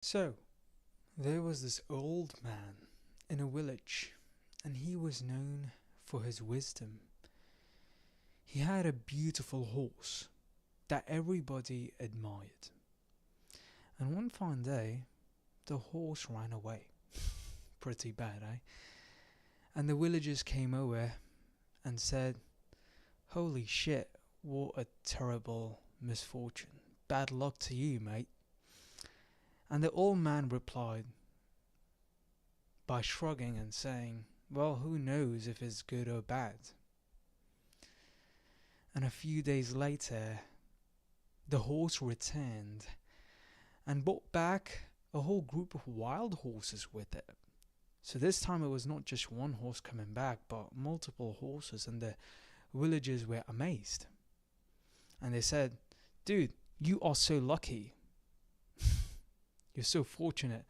So, there was this old man in a village, and he was known for his wisdom. He had a beautiful horse that everybody admired. And one fine day, the horse ran away. Pretty bad, eh? And the villagers came over and said, "Holy shit, what a terrible misfortune. Bad luck to you, mate." And the old man replied by shrugging and saying, "Well, who knows if it's good or bad?" And a few days later, the horse returned and brought back a whole group of wild horses with it. So this time it was not just one horse coming back, but multiple horses, and the villagers were amazed. And they said, "Dude, you are so lucky. You're so fortunate.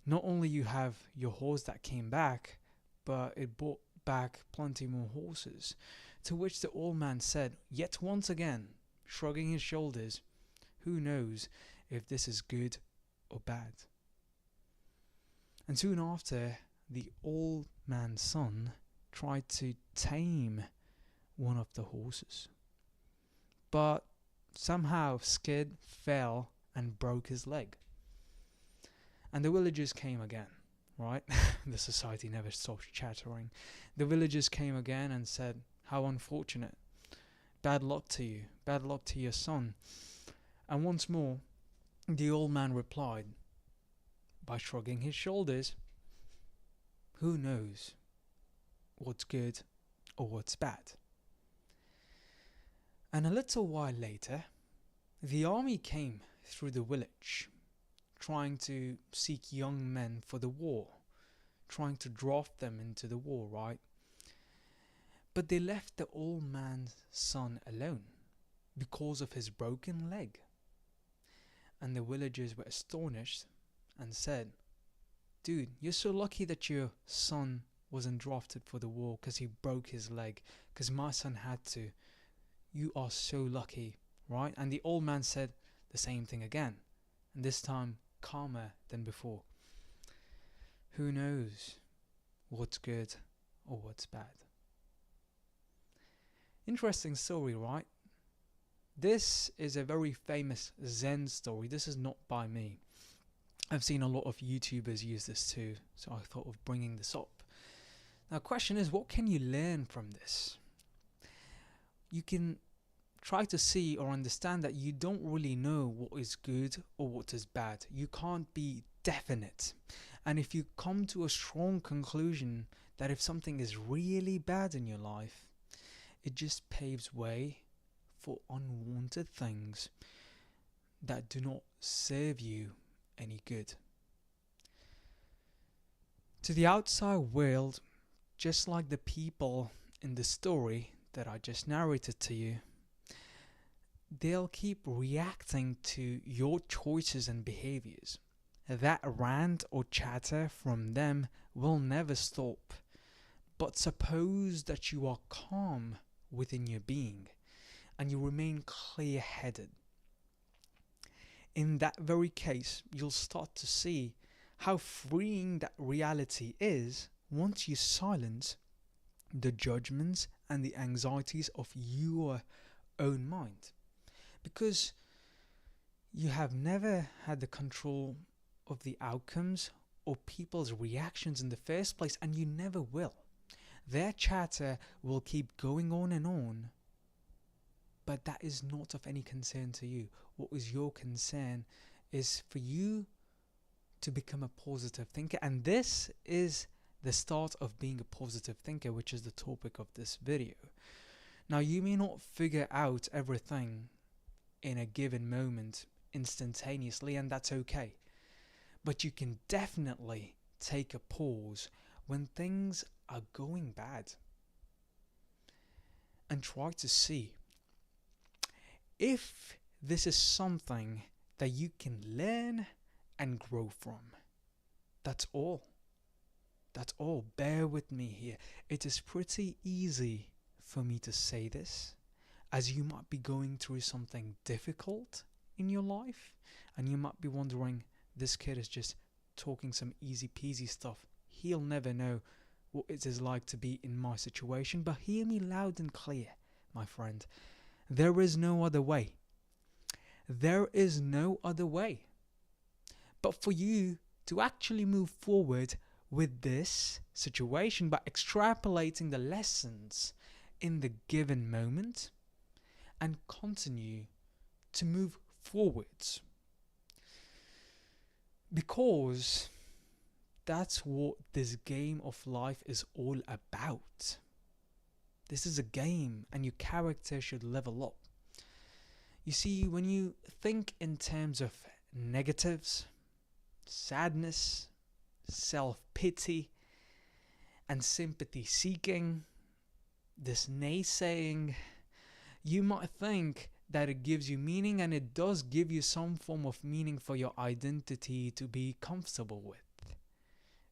Not only you have your horse that came back, but it brought back plenty more horses." To which the old man said, yet once again, shrugging his shoulders, "Who knows if this is good or bad?" And soon after, the old man's son tried to tame one of the horses, but somehow Skid fell and broke his leg. And the villagers came again, right? The society never stops chattering. The villagers came again and said, "How unfortunate. Bad luck to you. Bad luck to your son." And once more, the old man replied by shrugging his shoulders, "Who knows what's good or what's bad?" And a little while later, the army came through the village, trying to seek young men for the war, trying to draft them into the war, right? But they left the old man's son alone because of his broken leg. And the villagers were astonished and said, "Dude, you're so lucky that your son wasn't drafted for the war because he broke his leg, because my son had to. You are so lucky," right? And the old man said the same thing again, and this time calmer than before. "Who knows what's good or what's bad?" Interesting story, right? This is a very famous Zen story. This is not by me. I've seen a lot of YouTubers use this too, so I thought of bringing this up. Now, the question is, what can you learn from this? You can try to see or understand that you don't really know what is good or what is bad. You can't be definite. And if you come to a strong conclusion that if something is really bad in your life, it just paves way for unwanted things that do not serve you any good. To the outside world, just like the people in the story that I just narrated to you, they'll keep reacting to your choices and behaviors. That rant or chatter from them will never stop. But suppose that you are calm within your being and you remain clear-headed. In that very case, you'll start to see how freeing that reality is once you silence the judgments and the anxieties of your own mind. Because you have never had the control of the outcomes or people's reactions in the first place, and you never will. Their chatter will keep going on, but that is not of any concern to you. What is your concern is for you to become a positive thinker, and this is the start of being a positive thinker, which is the topic of this video. Now, you may not figure out everything in a given moment instantaneously, and that's okay. But you can definitely take a pause when things are going bad and try to see if this is something that you can learn and grow from. That's all. That's all. Bear with me here. It is pretty easy for me to say this, as you might be going through something difficult in your life, and you might be wondering, this kid is just talking some easy peasy stuff. He'll never know what it is like to be in my situation. But hear me loud and clear, my friend. There is no other way. There is no other way. But for you to actually move forward with this situation by extrapolating the lessons in the given moment and continue to move forwards. Because that's what this game of life is all about. This is a game, and your character should level up. You see, when you think in terms of negatives, sadness, self-pity, and sympathy seeking, this naysaying, you might think that it gives you meaning, and it does give you some form of meaning for your identity to be comfortable with.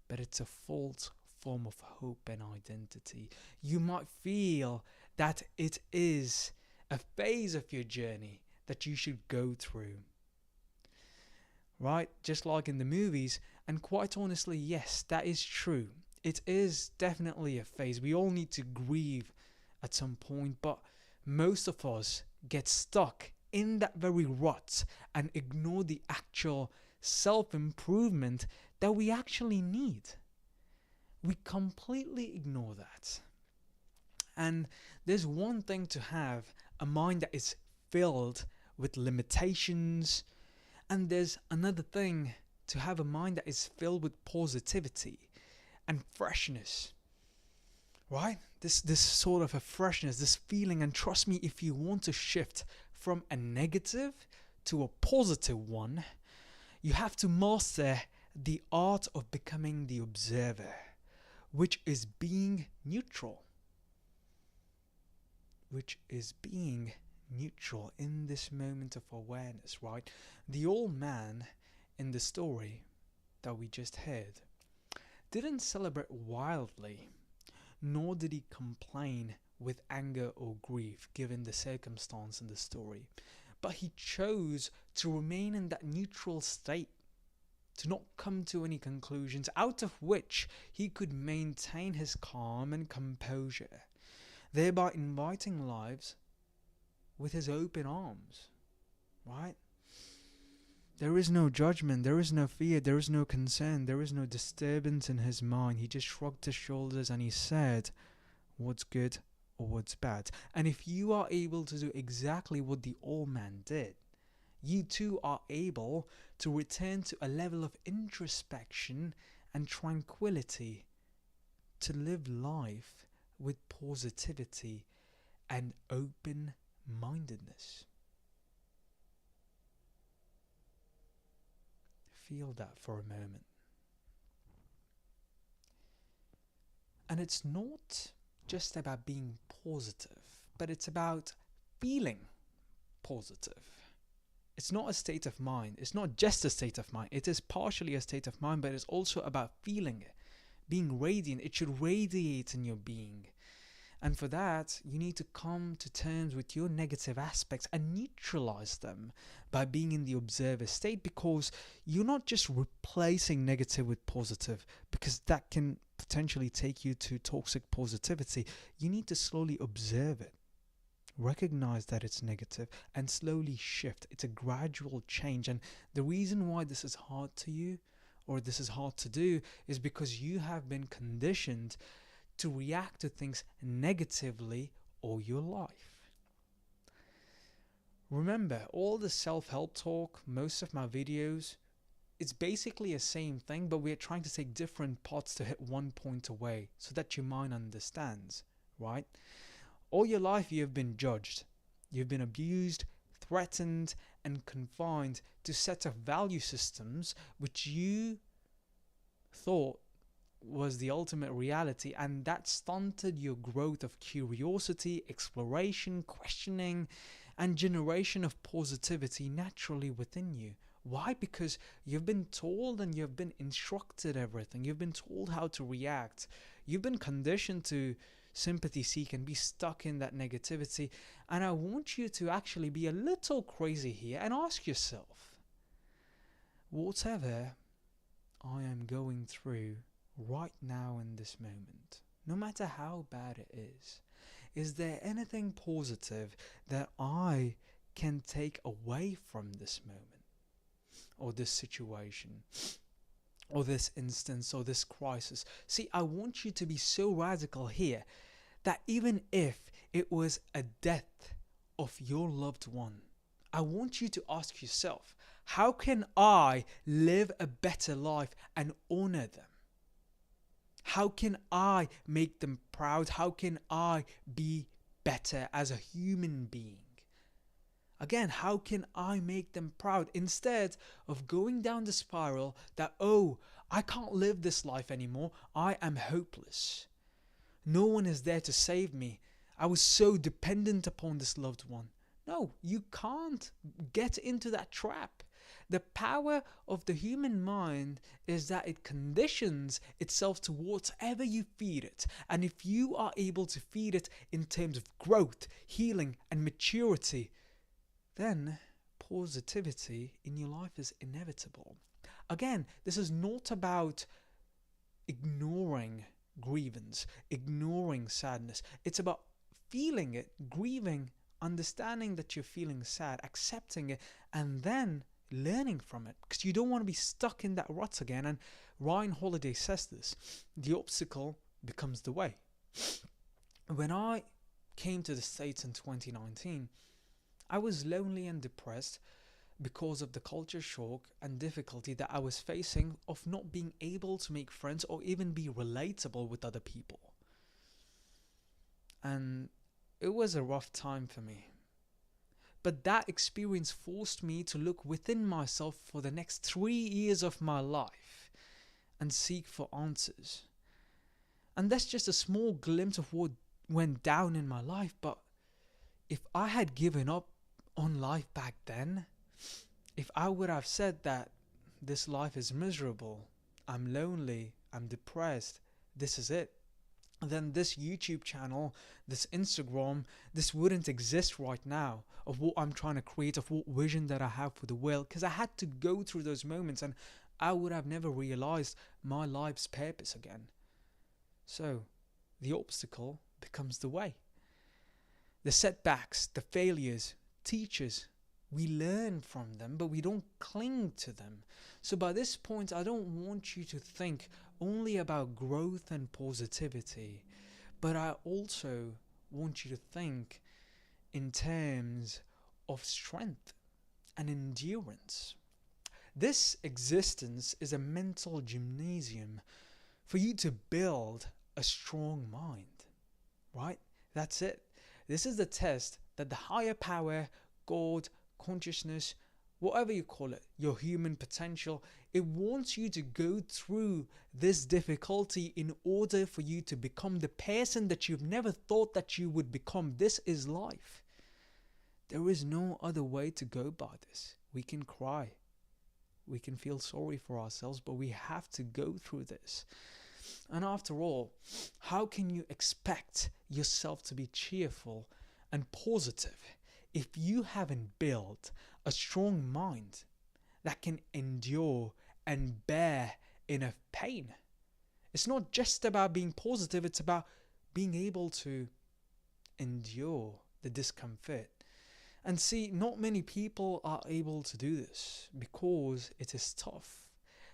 But it's a false form of hope and identity. You might feel that it is a phase of your journey that you should go through. Right? Just like in the movies. And quite honestly, yes, that is true. It is definitely a phase. We all need to grieve at some point, but most of us get stuck in that very rut and ignore the actual self-improvement that we actually need. We completely ignore that. And there's one thing to have a mind that is filled with limitations, and there's another thing to have a mind that is filled with positivity and freshness. Right? This sort of a freshness, this feeling, and trust me, if you want to shift from a negative to a positive one, you have to master the art of becoming the observer, which is being neutral. Which is being neutral in this moment of awareness, right? The old man in the story that we just heard didn't celebrate wildly, nor did he complain with anger or grief given the circumstance in the story. But he chose to remain in that neutral state, to not come to any conclusions out of which he could maintain his calm and composure, thereby inviting lives with his open arms, right? There is no judgment, there is no fear, there is no concern, there is no disturbance in his mind. He just shrugged his shoulders and he said, what's good or what's bad? And if you are able to do exactly what the old man did, you too are able to return to a level of introspection and tranquility, to live life with positivity and open-mindedness. Feel that for a moment. And it's not just about being positive, but it's about feeling positive. It's not a state of mind. It's not just a state of mind. It is partially a state of mind, but it's also about feeling it. Being radiant. It should radiate in your being. And for that, you need to come to terms with your negative aspects and neutralize them by being in the observer state, because you're not just replacing negative with positive, because that can potentially take you to toxic positivity. You need to slowly observe it, recognize that it's negative, and slowly shift. It's a gradual change. And the reason why this is hard to you, or this is hard to do, is because you have been conditioned to react to things negatively all your life. Remember, all the self-help talk, most of my videos, it's basically the same thing, but we're trying to take different parts to hit one point away so that your mind understands, right? All your life you have been judged. You've been abused, threatened, and confined to set of value systems which you thought was the ultimate reality, and that stunted your growth of curiosity, exploration, questioning, and generation of positivity naturally within you. Why? Because you've been told and you've been instructed everything. You've been told how to react. You've been conditioned to sympathy seek and be stuck in that negativity. And I want you to actually be a little crazy here and ask yourself, Whatever I am going through right now in this moment, no matter how bad it is there anything positive that I can take away from this moment, or this situation, or this instance, or this crisis? See, I want you to be so radical here that even if it was a death of your loved one, I want you to ask yourself, how can I live a better life and honor them? How can I make them proud? How can I be better as a human being? Again, how can I make them proud instead of going down the spiral that, oh, I can't live this life anymore. I am hopeless. No one is there to save me. I was so dependent upon this loved one. No, you can't get into that trap. The power of the human mind is that it conditions itself to whatever you feed it. And if you are able to feed it in terms of growth, healing, and maturity, then positivity in your life is inevitable. Again, this is not about ignoring grievance, ignoring sadness. It's about feeling it, grieving, understanding that you're feeling sad, accepting it, and then learning from it. Because you don't want to be stuck in that rut again. And Ryan Holiday says this: the obstacle becomes the way. When I came to the States in 2019, I was lonely and depressed because of the culture shock and difficulty that I was facing of not being able to make friends or even be relatable with other people. And it was a rough time for me. But that experience forced me to look within myself for the next 3 years of my life and seek for answers. And that's just a small glimpse of what went down in my life. But if I had given up on life back then, if I would have said that this life is miserable, I'm lonely, I'm depressed, this is it, then this YouTube channel, this Instagram, this wouldn't exist right now, of what I'm trying to create, of what vision that I have for the world, because I had to go through those moments and I would have never realized my life's purpose again. So the obstacle becomes the way. The setbacks, the failures, teachers, we learn from them, but we don't cling to them. So by this point, I don't want you to think only about growth and positivity, but I also want you to think in terms of strength and endurance. This existence is a mental gymnasium for you to build a strong mind, right? That's it. This is the test that the higher power, God, consciousness, whatever you call it, your human potential, it wants you to go through this difficulty in order for you to become the person that you've never thought that you would become. This is life. There is no other way to go by this. We can cry. We can feel sorry for ourselves, but we have to go through this. And after all, how can you expect yourself to be cheerful and positive if you haven't built a strong mind that can endure and bear enough pain? It's not just about being positive, it's about being able to endure the discomfort. And see, not many people are able to do this because it is tough.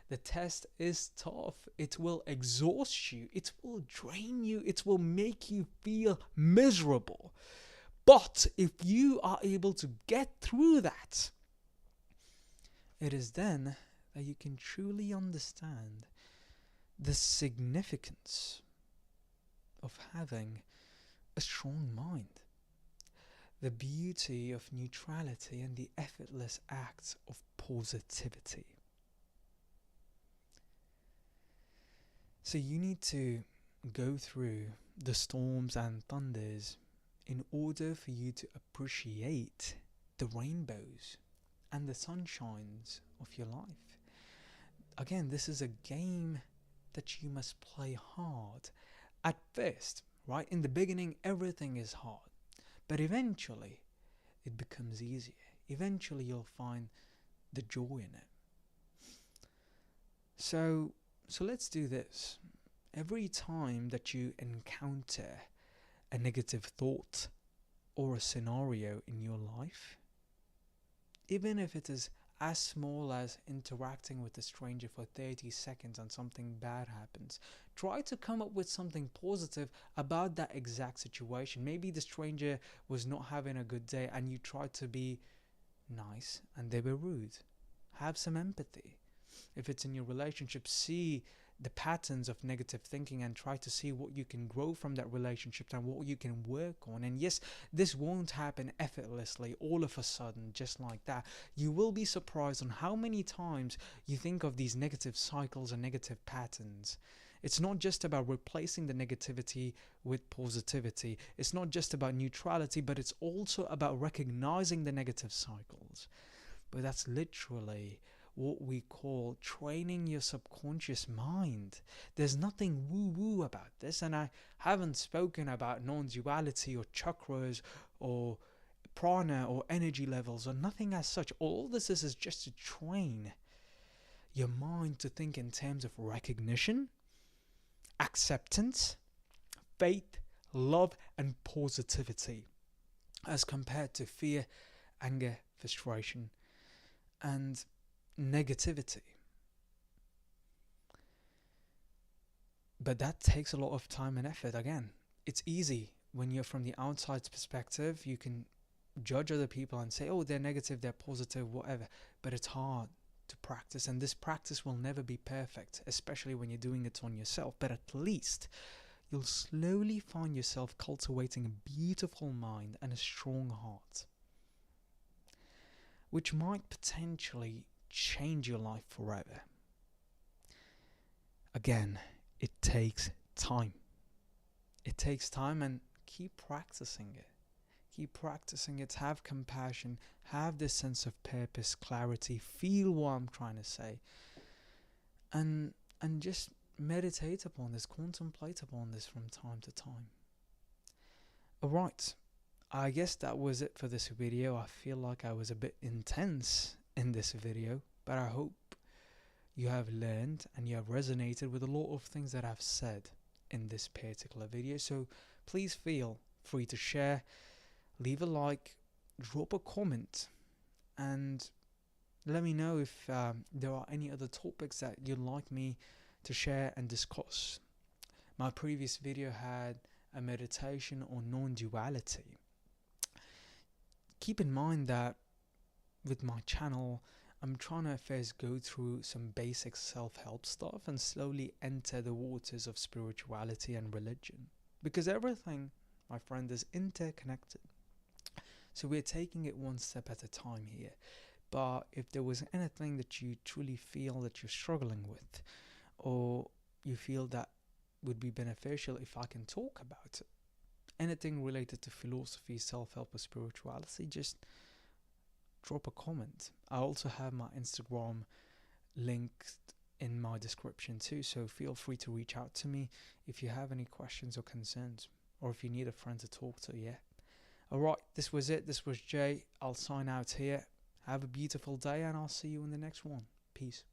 The test is tough. It will exhaust you. It will drain you. It will make you feel miserable. But if you are able to get through that, it is then that you can truly understand the significance of having a strong mind, the beauty of neutrality, and the effortless acts of positivity. So you need to go through the storms and thunders in order for you to appreciate the rainbows and the sunshines of your life. Again, this is a game that you must play hard. At first, right, in the beginning, everything is hard. But eventually, it becomes easier. Eventually, you'll find the joy in it. So let's do this. Every time that you encounter a negative thought or a scenario in your life, even if it is as small as interacting with a stranger for 30 seconds and something bad happens, try to come up with something positive about that exact situation. Maybe the stranger was not having a good day and you tried to be nice and they were rude. Have some empathy. If it's in your relationship, see the patterns of negative thinking and try to see what you can grow from that relationship and what you can work on. And yes, this won't happen effortlessly all of a sudden, just like that. You will be surprised on how many times you think of these negative cycles and negative patterns. It's not just about replacing the negativity with positivity. It's not just about neutrality, but it's also about recognizing the negative cycles. But that's literally what we call training your subconscious mind. There's nothing woo-woo about this, and I haven't spoken about non-duality or chakras or prana or energy levels or nothing as such. All this is just to train your mind to think in terms of recognition, acceptance, faith, love, and positivity, as compared to fear, anger, frustration, and negativity. But that takes a lot of time and effort. Again, it's easy when you're from the outside perspective. You can judge other people and say, oh, they're negative, they're positive, whatever. But it's hard to practice, and this practice will never be perfect, especially when you're doing it on yourself. But at least you'll slowly find yourself cultivating a beautiful mind and a strong heart, which might potentially change your life forever. Again, it takes time. It takes time, and keep practicing it. Keep practicing it. Have compassion. Have this sense of purpose, clarity. Feel what I'm trying to say. And just meditate upon this. Contemplate upon this from time to time. Alright. I guess that was it for this video. I feel like I was a bit intense in this video, but I hope you have learned and you have resonated with a lot of things that I've said in this particular video. So please feel free to share, leave a like, drop a comment, and let me know if there are any other topics that you'd like me to share and discuss. My previous video had a meditation on non-duality. Keep in mind that with my channel, I'm trying to first go through some basic self-help stuff and slowly enter the waters of spirituality and religion. Because everything, my friend, is interconnected. So we're taking it one step at a time here. But if there was anything that you truly feel that you're struggling with, or you feel that would be beneficial if I can talk about it, anything related to philosophy, self-help, or spirituality, just drop a comment. I also have my Instagram linked in my description too, so feel free to reach out to me if you have any questions or concerns, or if you need a friend to talk to. Yeah. Alright, this was it. This was Jay. I'll sign out here. Have a beautiful day, and I'll see you in the next one. Peace.